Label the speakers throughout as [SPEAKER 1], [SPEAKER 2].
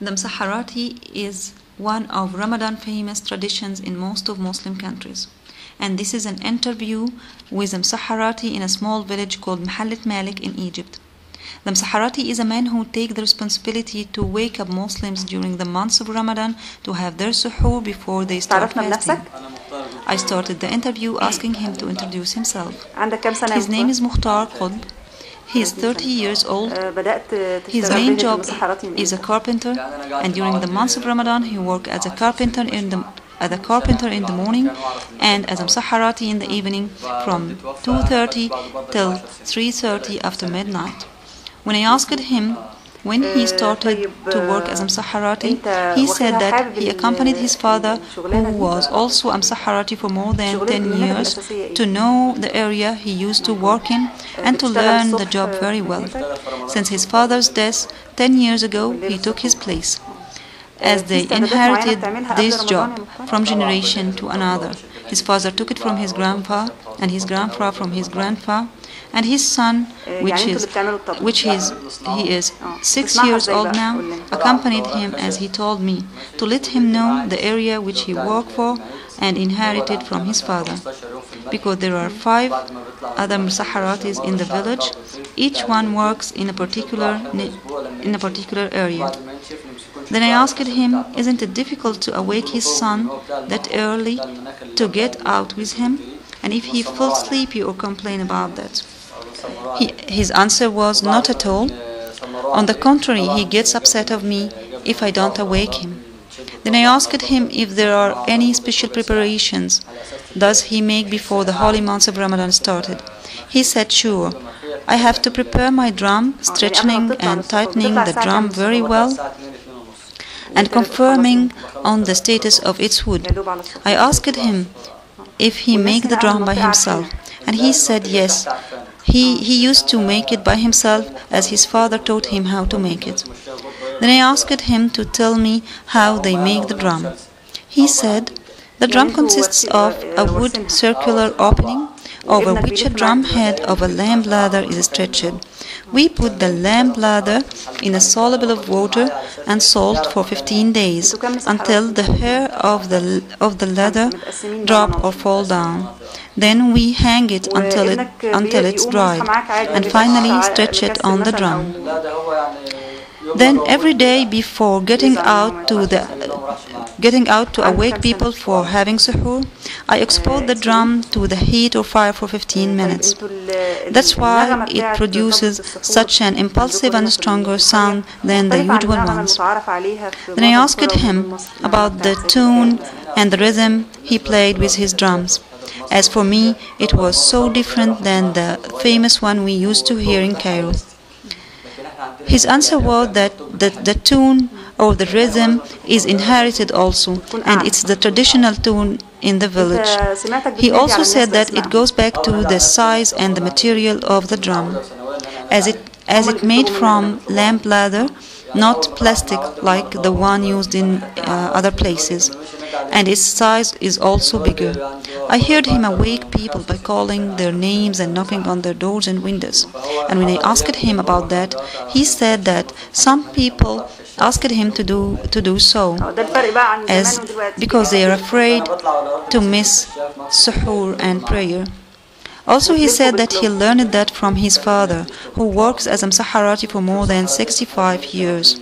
[SPEAKER 1] The Mesaharati is one of Ramadan famous traditions in most of Muslim countries. And this is an interview with the Mesaharati in a small village called Mehalet Mallek in Egypt. The Mesaharati is a man who takes the responsibility to wake up Muslims during the months of Ramadan to have their suhoor before they start fasting. I started the interview asking him to introduce himself. His name is Mukhtar Qutb. He is 30 years old. His main job is a carpenter, and during the months of Ramadan he works as a carpenter in the morning and as a Mesaharati in the evening from 2:30 till 3:30 after midnight. When I asked him when he started to work as a Mesaharati, he said that he accompanied his father, who was also a Mesaharati for more than 10 years, to know the area he used to work in and to learn the job very well. Since his father's death 10 years ago, he took his place, as they inherited this job from generation to another. His father took it from his grandpa, and his grandpa from his grandpa, and his son, he is 6 years old now, accompanied him, as he told me, to let him know the area which he worked for and inherited from his father. Because there are 5 other Mesaharatis in the village, each one works in a particular area. Then I asked him, isn't it difficult to awake his son that early to get out with him? And if he falls sleepy or complain about that? His answer was, not at all. On the contrary, he gets upset of me if I don't awake him. Then I asked him if there are any special preparations does he make before the holy months of Ramadan started. He said, sure. I have to prepare my drum, stretching and tightening the drum very well, and confirming on the status of its wood. I asked him if he make the drum by himself, and he said yes. He used to make it by himself, as his father taught him how to make it. Then I asked him to tell me how they make the drum. He said, the drum consists of a wood circular opening over which a drum head of a lamb bladder is stretched. We put the lamb bladder in a soluble of water and salt for 15 days until the hair of the ladder drop or fall down. Then we hang it until it's dried, and finally stretch it on the drum. Then every day before getting out to awake people for having suhoor, I expose the drum to the heat or fire for 15 minutes. That's why it produces such an impulsive and stronger sound than the usual ones. Then I asked him about the tune and the rhythm he played with his drums. As for me, it was so different than the famous one we used to hear in Cairo. His answer was that the tune or the rhythm is inherited also, and it's the traditional tune in the village. He also said that it goes back to the size and the material of the drum, as it made from lamb bladder, not plastic like the one used in other places, and its size is also bigger. I heard him awake people by calling their names and knocking on their doors and windows. And when I asked him about that, he said that some people asked him to do so, because they are afraid to miss suhoor and prayer. Also, he said that he learned that from his father, who works as a Mesaharati for more than 65 years.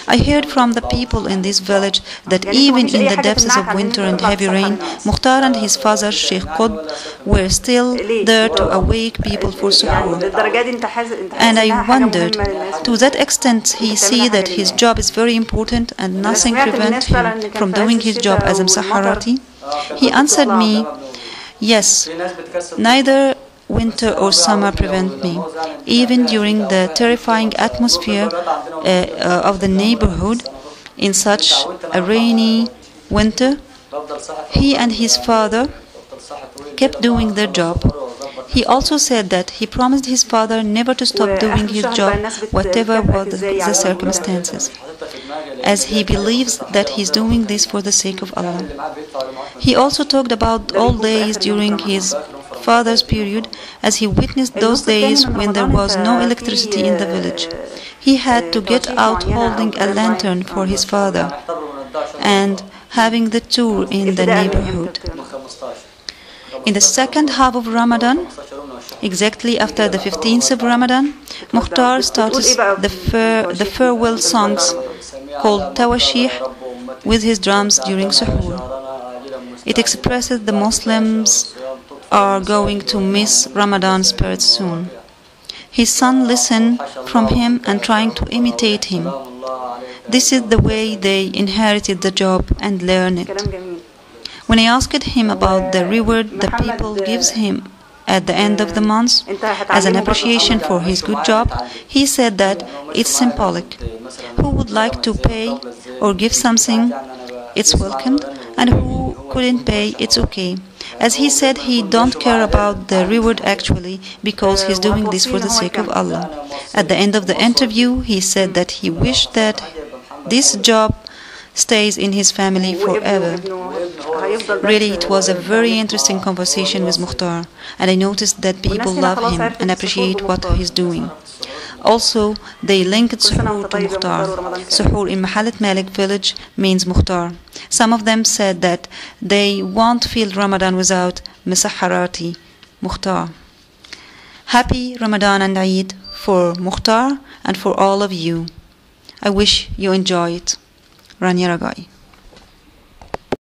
[SPEAKER 1] I heard from the people in this village that even in the depths of winter and heavy rain, Mukhtar and his father, Sheikh Qutb, were still there to awake people for suhoor. And I wondered, to that extent he sees that his job is very important and nothing prevents him from doing his job as a Mesaharati? He answered me, yes, neither winter or summer prevent me. Even during the terrifying atmosphere of the neighborhood, in such a rainy winter, he and his father kept doing their job. He also said that he promised his father never to stop doing his job, whatever were the circumstances, as he believes that he is doing this for the sake of Allah. He also talked about all days during his father's period, as he witnessed those days when there was no electricity in the village. he had to get out holding a lantern for his father and having the tour in the neighborhood. In the second half of Ramadan, exactly after the 15th of Ramadan, Mukhtar started the farewell songs called Tawashih with his drums during Suhoor. It expresses the Muslims are going to miss Ramadan spirit soon. His son listened from him and trying to imitate him. This is the way they inherited the job and learned it. When I asked him about the reward the people gives him at the end of the month as an appreciation for his good job, he said that it's symbolic. Who would like to pay or give something, it's welcomed, and who couldn't pay, it's okay. As he said, he don't care about the reward actually because he's doing this for the sake of Allah. At the end of the interview, he said that he wished that this job stays in his family forever. Really, it was a very interesting conversation with Mukhtar, and I noticed that people love him and appreciate what he's doing. Also, they linked Suhoor to Mukhtar. Suhoor in Mehalet Mallek village means Mukhtar. Some of them said that they won't feel Ramadan without Mesaharati, Mukhtar. Happy Ramadan and Eid for Mukhtar and for all of you. I wish you enjoy it. Rania Ragai.